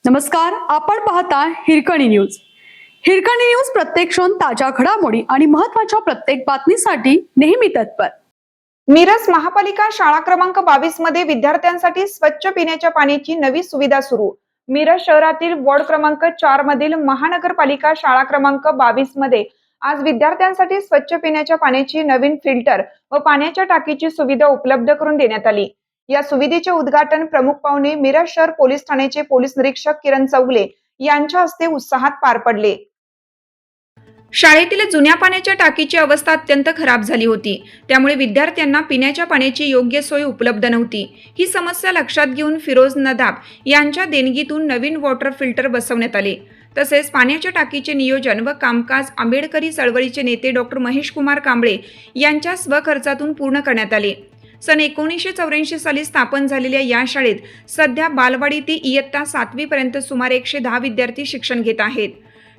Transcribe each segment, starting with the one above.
नमस्कार, आपण पाहता हिरकणी न्यूज. हिरकणी न्यूज प्रत्येक क्षण ताज्या घडामोडी आणि महत्त्वाच्या प्रत्येक बातमीसाठी नेहमी तत्पर. मिरज महापालिका शाळा क्रमांक 22 मध्ये विद्यार्थ्यांसाठी स्वच्छ पिण्याच्या पाण्याची नवी सुविधा सुरू. मिरज शहरातील वॉर्ड क्रमांक 4 मधील महानगरपालिका शाळा क्रमांक 22 मध्ये आज विद्यार्थ्यांसाठी स्वच्छ पिण्याच्या पाण्याची नवीन फिल्टर व पाण्याच्या टाकीची सुविधा उपलब्ध करून देण्यात आली. या सुविधेचे उद्घाटन प्रमुख पाहुणे मिरज शहर पोलीस ठाण्याचे पोलीस निरीक्षक किरण चौगले यांच्या हस्ते उत्साहात पार पडले. शाळेतील जुन्या पाण्याच्या टाकीची अवस्था अत्यंत खराब झाली होती, त्यामुळे विद्यार्थ्यांना पिण्याच्या पाण्याची योग्य सोय उपलब्ध नव्हती. ही समस्या लक्षात घेऊन फिरोज नदाब यांच्या देणगीतून नवीन वॉटर फिल्टर बसवण्यात आले. तसेच पाण्याच्या टाकीचे नियोजन व कामकाज आंबेडकरी चळवळीचे नेते डॉक्टर महेश कुमार कांबळे यांच्या स्वखर्चातून पूर्ण करण्यात आले. सन 1984 साली स्थापन झालेल्या या शाळेत सध्या बालवाडी ते इयत्ता 7वी पर्यंत सुमारे 110 विद्यार्थी शिक्षण घेत आहेत.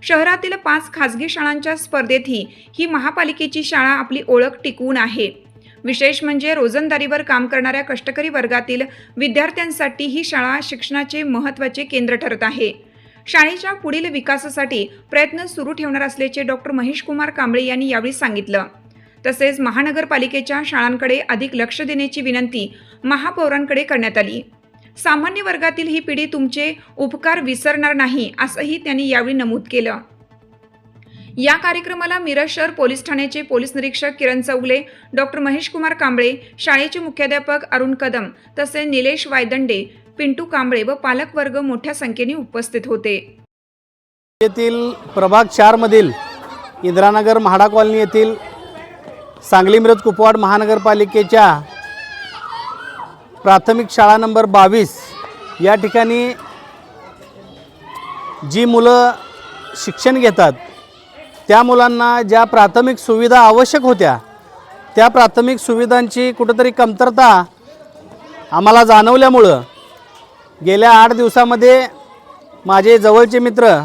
शहरातील 5 खासगी शाळांच्या स्पर्धेतही ही महापालिकेची शाळा आपली ओळख टिकवून आहे. विशेष म्हणजे रोजंदारीवर काम करणाऱ्या कष्टकरी वर्गातील विद्यार्थ्यांसाठी ही शाळा शिक्षणाचे महत्त्वाचे केंद्र ठरत आहे. शाळेच्या पुढील विकासासाठी प्रयत्न सुरू ठेवणार असल्याचे डॉक्टर महेश कुमार कांबळे यांनी यावेळी सांगितलं. तसेच महानगरपालिकेच्या शाळांकडे अधिक लक्ष देण्याची विनंती महापौरांकडे करण्यात आली. सामान्य वर्गातील ही पिढी तुमचे उपकार विसरणार नाही, असंही त्यांनी यावेळी नमूद केलं. या कार्यक्रमाला मिरज शहर पोलीस ठाण्याचे पोलीस निरीक्षक किरण चौगले, डॉक्टर महेश कुमार कांबळे, शाळेचे मुख्याध्यापक अरुण कदम तसेच निलेश वायदंडे, पिंटू कांबळे व पालक वर्ग मोठ्या संख्येने उपस्थित होते. येथील प्रभाग 4 मधील इंदिरानगर म्हाडा कॉलनी येथील सांगली मिरज कुपवाड महानगरपालिकेच्या प्राथमिक शाळा नंबर 22 या ठिकाणी जी मुलं शिक्षण घेतात त्या मुलांना ज्या प्राथमिक सुविधा आवश्यक होत्या त्या प्राथमिक सुविधांची कुठेतरी कमतरता आम्हाला जाणवल्यामुळं गेल्या 8 दिवसामध्ये माझे जवळचे मित्र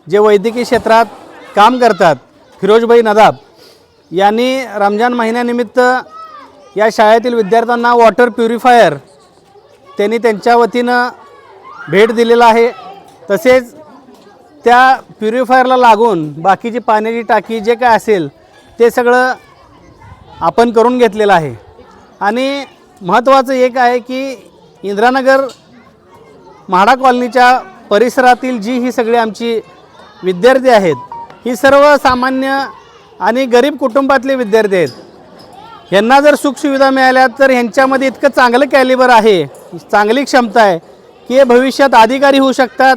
जे वैद्यकीय क्षेत्रात काम करतात फिरोजभाई नदाब यांनी रमजान महिन्यानिमित्त या शाळेतील विद्यार्थ्यांना वॉटर प्युरिफायर त्यांनी त्यांच्या वतीनं भेट दिलेला आहे. तसेच त्या प्युरिफायरला लागून बाकीची पाण्याची टाकी जे काय असेल ते सगळं आपण करून घेतलेलं आहे. आणि महत्त्वाचं एक आहे की इंदिरानगर म्हाडा कॉलनीच्या परिसरातील जी ही सगळी आमची विद्यार्थी आहेत ही सर्वसामान्य आणि गरीब कुटुंबातले विद्यार्थी आहेत. यांना जर सुखसुविधा मिळाल्या तर ह्यांच्यामध्ये इतकं चांगलं कॅलिबर आहे, चांगली क्षमता आहे की हे भविष्यात अधिकारी होऊ शकतात,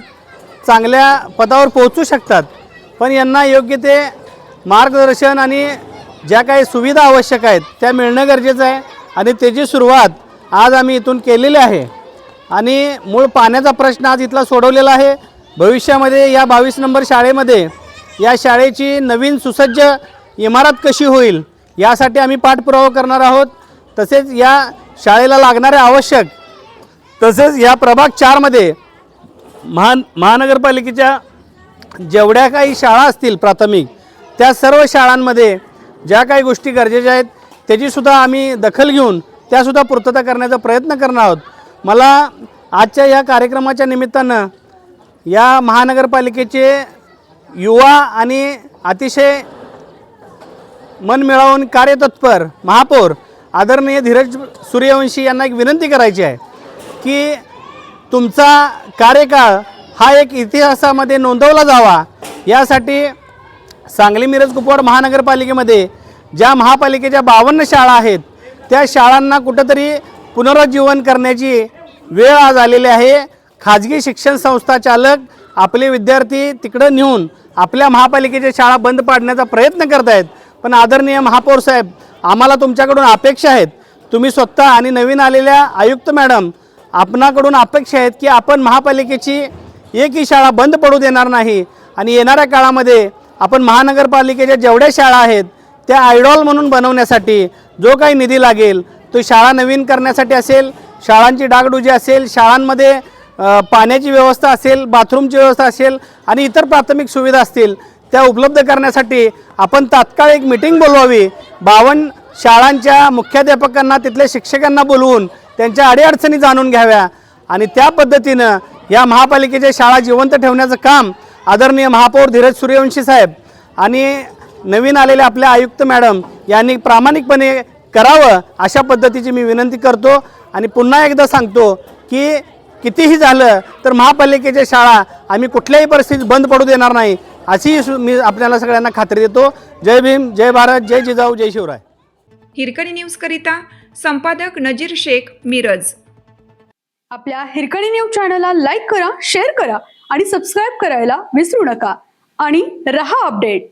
चांगल्या पदावर पोहोचू शकतात. पण यांना योग्य ते मार्गदर्शन आणि ज्या काही सुविधा आवश्यक आहेत त्या मिळणं गरजेचं आहे. आणि त्याची सुरुवात आज आम्ही इथून केलेली आहे. आणि मूळ पाण्याचा प्रश्न आज इथला सोडवलेला आहे. भविष्यामध्ये या 22 नंबर शाळेमध्ये या शाळेची नवीन सुसज्ज इमारत कशी होईल यासाठी आम्ही पाठपुरावा करणार आहोत. तसेच या शाळेला लागणारे आवश्यक तसेच या प्रभाग 4 मध्ये महानगरपालिकेच्या जेवढ्या काही शाळा असतील प्राथमिक त्या सर्व शाळांमध्ये ज्या काही गोष्टी गरजेच्या आहेत त्याचीसुद्धा आम्ही दखल घेऊन त्यासुद्धा पूर्तता करण्याचा प्रयत्न करणार आहोत. मला आजच्या या कार्यक्रमाच्या निमित्तानं या महानगरपालिकेचे युवा आणि अतिशय मन मिळवून कार्यतत्पर महापौर आदरणीय धीरज सूर्यवंशी यांना एक विनंती करायची आहे की तुमचा कार्यकाळ हा एक इतिहासामध्ये नोंदवला जावा. यासाठी सांगली मिरज कुपवाड महानगरपालिकेमध्ये ज्या महापालिकेच्या 52 शाळा आहेत त्या शाळांना कुठंतरी पुनरुज्जीवन करण्याची वेळ आज आलेली आहे. खाजगी शिक्षण संस्था चालक आपले विद्यार्थी तिकडं नेऊन आपल्या महापालिकेच्या शाळा बंद पाडण्याचा प्रयत्न करत आहेत. पण आदरणीय महापौर साहेब, आम्हाला तुमच्याकडून अपेक्षा आहेत, तुम्ही स्वतः आणि नवीन आलेल्या आयुक्त मॅडम आपणाकडून अपेक्षा आहेत की आपण महापालिकेची एकही शाळा बंद पडू देणार नाही. आणि येणाऱ्या काळामध्ये आपण महानगरपालिकेच्या जेवढ्या शाळा आहेत त्या आयडॉल म्हणून बनवण्यासाठी जो काही निधी लागेल तो शाळा नवीन करण्यासाठी असेल शाळांची डागडुजी असेल, शाळांमध्ये पाण्याची व्यवस्था असेल, बाथरूमची व्यवस्था असेल आणि इतर प्राथमिक सुविधा असतील त्या उपलब्ध करण्यासाठी आपण तात्काळ एक मिटिंग बोलवावी. 52 शाळांच्या मुख्याध्यापकांना, तिथल्या शिक्षकांना बोलवून त्यांच्या अडीअडचणी जाणून घ्याव्या आणि त्या पद्धतीनं या महापालिकेच्या शाळा जिवंत ठेवण्याचं काम आदरणीय महापौर धीरज सूर्यवंशी साहेब आणि नवीन आलेल्या आपल्या आयुक्त मॅडम यांनी प्रामाणिकपणे करावं अशा पद्धतीची मी विनंती करतो. आणि पुन्हा एकदा सांगतो की कितीही झालं तर महापालिकेच्या शाळा आम्ही कुठल्याही परिस्थितीत बंद पडू देणार नाही अशी मी आपल्याला सगळ्यांना खात्री देतो. जय भीम, जय भारत, जय जिजाऊ, जय शिवराय. हिरकणी न्यूजकरिता संपादक नजीर शेख, मिरज. आपल्या हिरकणी न्यूज चॅनलला लाईक करा, शेअर करा आणि सबस्क्राईब करायला विसरू नका आणि रहा अपडेट.